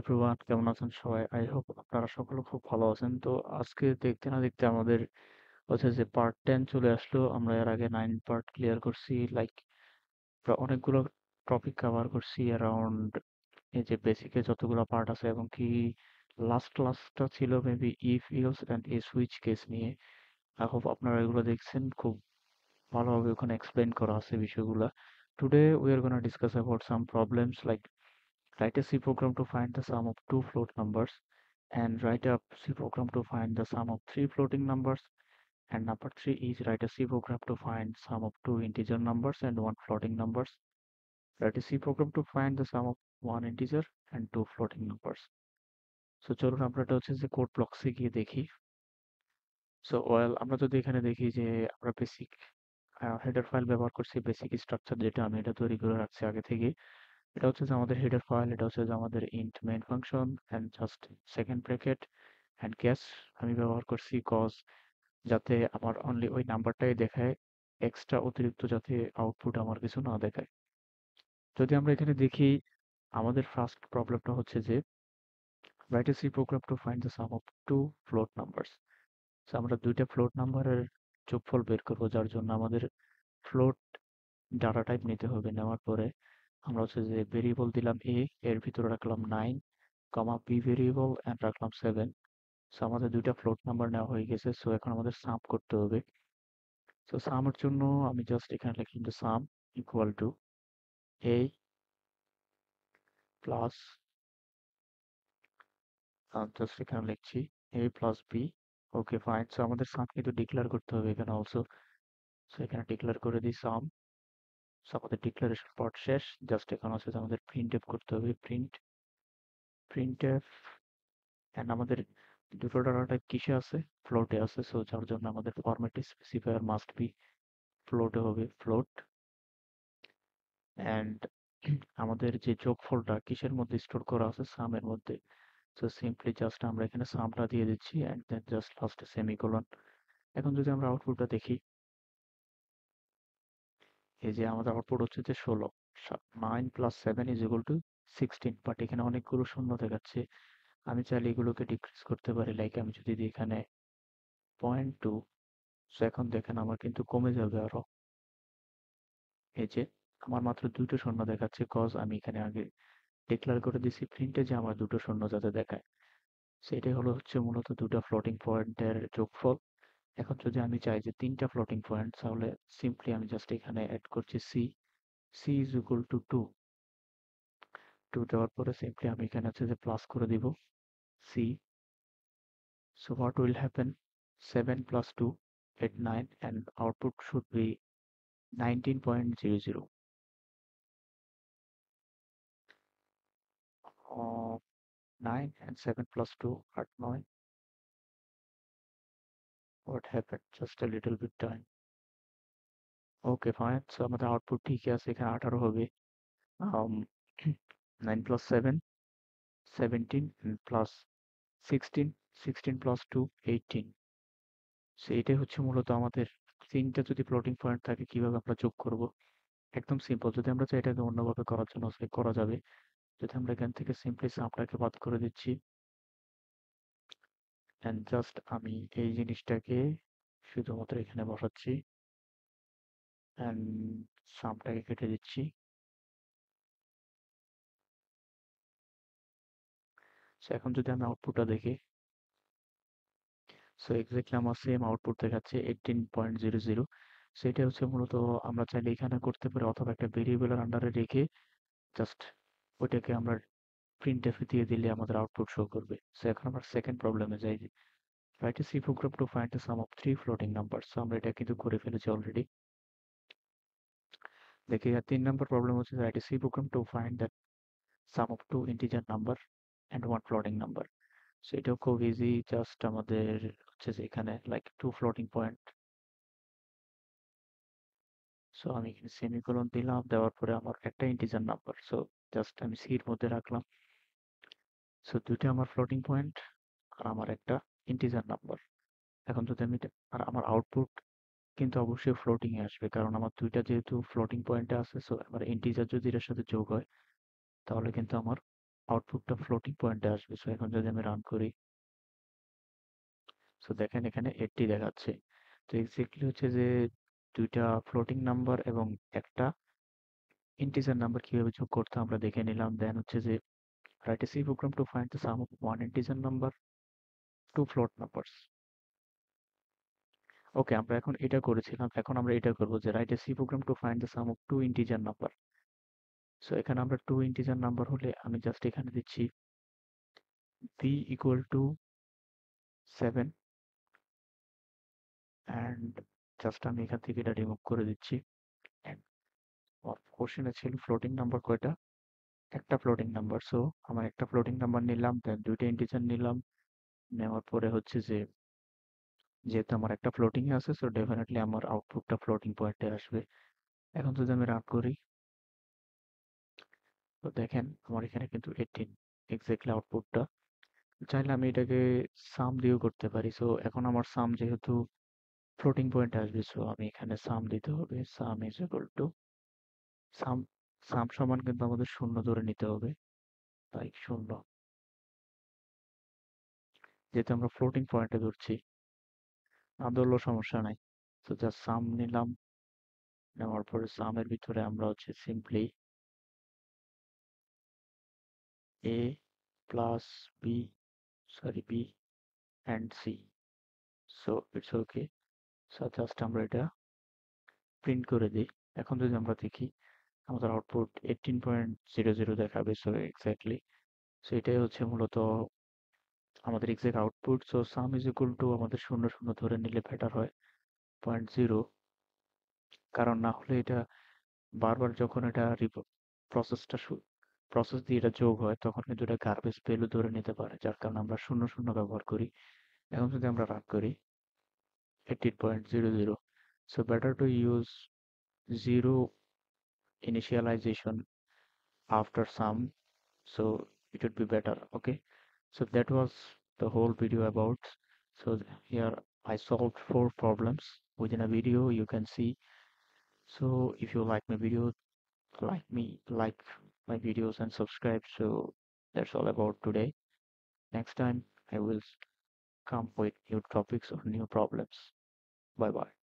Everyone, কেমন আছেন সবাই? আই হোপ আপনারা সকলে খুব ভালো আছেন। তো আজকে দেখতে না দেখতে আমাদের হচ্ছে যে পার্ট 10 চলে আসলো। আমরা এর আগে 9 পার্ট ক্লিয়ার করছি, লাইক অনেকগুলো টপিক কভার করছি অ্যারাউন্ড এই যে বেসিকে যতগুলো পার্ট আছে, এবং কি লাস্ট ক্লাসটা ছিল maybe if else and a switch case নিয়ে। আই হোপ আপনারা এগুলো দেখছেন, খুব ভালোভাবে ওখানে এক্সপ্লেন করা আছে বিষয়গুলো। Today we are gonna discuss about some problems like write a C program to find the sum of two float numbers, and write a C program to find the sum of three floating numbers. And number three is write a C program to find sum of two integer numbers and one floating numbers. Write a C program to find the sum of one integer and two floating numbers. So চলুন আমরা এটা হচ্ছে যে code ব্লকসে গিয়ে দেখি। So well, আমরা যদি এখানে দেখি যে আমরা বেসিক হেডার ফাইল ব্যবহার করছি, বেসিক স্ট্রাকচার যেটা আমি এটা তৈরি করে রাখছি আগে থেকে। এটা হচ্ছে যে আমাদের হেডার ফাইল, এটা হচ্ছে যে আমাদের int main function and just second bracket and cash আমি ব্যবহার করছি কজ যাতে আমার অনলি ওই নাম্বারটাই দেখায়, এক্সট্রা অতিরিক্ত যাতে আউটপুট আমার কিছু না দেখায়। যদি আমরা এখানে দেখি, আমাদের ফার্স্ট প্রবলেমটা হচ্ছে যে write a C program to find the sum of two float numbers. আমরা দুইটা ফ্লোট নাম্বারের যোগফল বের করবো, যার জন্য আমাদের ফ্লোট ডাটা টাইপ নিতে হবে। নেওয়ার পরে আমরা হচ্ছে যে ভেরিয়েবল দিলাম এ, এর ভিতরে রাখলাম 9, বি ভেরিয়েবল এন্ড রাখলাম 7। সো আমাদের দুইটা ফ্লোট নাম্বার নেওয়া হয়ে গেছে। সো এখন আমাদের সাম করতে হবে। সো সামের জন্য আমি জাস্ট এখানে লিখলাম যে sum equal to A plus, just এখানে লিখছি A plus B. Okay fine. So আমাদের সাম কিন্তু ডিক্লেয়ার করতে হবে এখানে অলসো। সো এখানে ডিক্লেয়ার করে দিই সাম। সো আমাদের ডিক্লারেশন পার্ট শেষ। জাস্ট এখানে হচ্ছে যে আমাদের প্রিন্ট এফ করতে হবে, প্রিন্ট এফ। এন্ড আমাদের দুটো ডাটা টাইপ কিসে আছে? ফ্লোটে আছে। সো যার জন্য আমাদের ফরম্যাট স্পেসিফায়ার মাস্ট বি ফ্লোটে হবে, ফ্লোট। এন্ড আমাদের যে যোগফলটা কিসের মধ্যে স্টোর করা আছে? সামের মধ্যে। সো সিম্পলি জাস্ট আমরা এখানে সামটা দিয়ে দিচ্ছি এন্ড দেন জাস্ট লাস্টে সেমিকোলন। এখন যদি আমরা আউটপুটটা দেখি, এই যে আমাদের আউটপুট হচ্ছে যে 16। 9 plus 7 is equal two 16, but এখানে অনেকগুলো শূন্য দেখাচ্ছে। আমি চাইলে এগুলোকে ডিক্রিজ করতে পারি, লাইক আমি যদি দিই এখানে 0.2। সো এখন দেখেন আমার কিন্তু কমে যাবে আরো। এই যে আমার মাত্র দুটো শূন্য দেখাচ্ছে, কজ আমি এখানে আগে ডিক্লেয়ার করে দিছি প্রিন্টে যে আমার দুটো শূন্য যাতে দেখায়। সেটাই হলো হচ্ছে মূলত দুটো ফ্লোটিং পয়েন্টের যোগফল। এখন যদি আমি চাই যে তিনটা ফ্লোটিং পয়েন্ট, তাহলে সিম্পলি আমি জাস্ট এখানে অ্যাড করছি C. C is equal to 2। 2 দেওয়ার পরে সিম্পলি আমি এখানে হচ্ছে যে প্লাস করে দিব C. So what will happen? 7 plus 2 at 9, and output should be 19.00. 9 and 7 plus 2 are 9. What happened? Just a little bit time. Okay, fine. So আমাদের output ঠিকই আছে, এখানে 18 হবে। um, 9 plus 7, 17, and plus 16, 16 plus 2, 18. So এটাই হচ্ছে মূলত আমাদের তিনটা যদি ফ্লোটিং পয়েন্ট থাকে কিভাবে আমরা যোগ করব। একদম সিম্পল। যদি আমরা চাই এটাকে অন্যভাবে করার জন্য করা যাবে। যদি আমরা এখান থেকে সিম্পলি সামটাকে বাদ করে দিচ্ছি এন্ড জাস্ট আমি এই জিনিসটাকে শুধুমাত্র এখানে বসাচ্ছি এন্ড সামটাকে কেটে দিচ্ছি। সো এখন যদি আমি আউটপুটটা দেখি, সো এক্স্যাক্টলি আমার সেম আউটপুট দেখাচ্ছে 18.00। সেটা হচ্ছে মূলত আমরা চাইলে এখানে করতে পারি, অথবা একটা ভেরিয়েবলের আন্ডারে রেখে জাস্ট ওইটাকে আমরা প্রিন্ট এফে দিয়ে দিলে আমাদের আউটপুট শো করবে। সো এখন আমরা সেকেন্ড প্রবলেমে যাই। Write a C program to find the sum of three floating number. So আমরা এটা কিন্তু করে ফেলেছি অলরেডি। দেখি, আর 3 নম্বর প্রবলেম হচ্ছে write a C program to find the sum of two integer number and one floating number. So এটাও খুব ইজি। জাস্ট আমাদের হচ্ছে যে এখানে like two floating point. So আমি এখানে সেমিকোলন দিলাম, দেওয়ার পরে আমার একটা ইন্টিজার নাম্বার। সো জাস্ট আমি সির মধ্যে রাখলাম। সো দুইটা আমার ফ্লোটিং পয়েন্ট আর আমার একটা ইন্টিজার নাম্বার। এখন যদি আমি আর আমার আউটপুট কিন্তু অবশ্যই ফ্লোটিং এ আসবে, কারণ আমার দুইটা যেহেতু ফ্লোটিং পয়েন্টে আছে। সো আমার ইন্টিজার যদি এর সাথে যোগ হয় তাহলে কিন্তু আমার আউটপুটটা ফ্লোটিং পয়েন্টে আসবে। সো এখন যদি আমি রান করি, সো দেখেন এখানে 80 দেখাচ্ছে। তো এক্স্যাক্টলি হচ্ছে যে দুইটা ফ্লোটিং নাম্বার এবং একটা ইন্টিজার নাম্বার কিভাবে যোগ করতে হয় আমরা দেখে নিলাম। দেন হচ্ছে যে write a C program to find the sum of one integer number, two float numbers. ওকে, আমরা এখন এটা করেছিলাম। এখন আমরা এটা করব যে write a C program to find the sum of two integer number. So এখানে আমরা টু ইন্টিজার নাম্বার হলে আমি জাস্ট এখানে দিচ্ছি b equal to 7 and just আমি এখান থেকে এটা রিমুভ করে দিচ্ছি। কোশ্চেনে ছিল ফ্লোটিং নাম্বার কয়টা, একটা ফ্লোটিং নাম্বার। সো আমার একটা ফ্লোটিং নাম্বার নিলাম, দেন দুইটা ইন্টিজার নিলাম, নেওয়ার পরে হচ্ছে যে যেহেতু আমার একটা ফ্লোটিং এ আছে, সো ডেফিনেটলি আমার আউটপুটটা ফ্লোটিং পয়েন্টে আসবে। এখন যদি আমি রান করি, তো দেখেন আমার এখানে কিন্তু 18 এক্স্যাক্টলি আউটপুটটা। চাইলে আমি এটাকে সাম দিয়েও করতে পারি। সো এখন আমার সাম যেহেতু ফ্লোটিং পয়েন্টে আসবে, সো আমি এখানে সাম দিতে হবে। সাম ইজ ইকুয়াল টু সাম, সাম সমান কিন্তু আমাদের শূন্য ধরে নিতে হবে, তাই শূন্য, যেহেতু আমরা ফ্লোটিং পয়েন্টে ধরছি। না ধরলেও সমস্যা নাই। তো জাস্ট সাম নিলাম, নেওয়ার পরে সামের ভিতরে আমরা হচ্ছে simply a plus b, sorry b and c, so it's okay. So just আমরা এটা প্রিন্ট করে দিই। এখন যদি আমরা দেখি আমাদের আউটপুট 18.00 দেখাবে। সো এক্স্যাক্টলি, সো এটাই হচ্ছে মূলত আমাদের exact output. So some is equal two আমাদের শূন্য শূন্য ধরে নিলে বেটার হয়, 0.0, কারণ না হলে এটা বারবার যখন এটা প্রসেসটা প্রসেস দিয়ে এটা যোগ হয় তখন কিন্তু এটা গার্বেজ ভ্যালু ধরে নিতে পারে, যার কারণে আমরা শূন্য শূন্য ব্যবহার করি। এখন যদি আমরা রান করি 18.00, so better to use zero initialization after sum, so it would be better. Okay, so that was the whole video about. So here I solved 4 problems within a video, you can see. So if you like my video, like my videos and subscribe. So that's all about today. Next time I will come with new topics or new problems. Bye bye.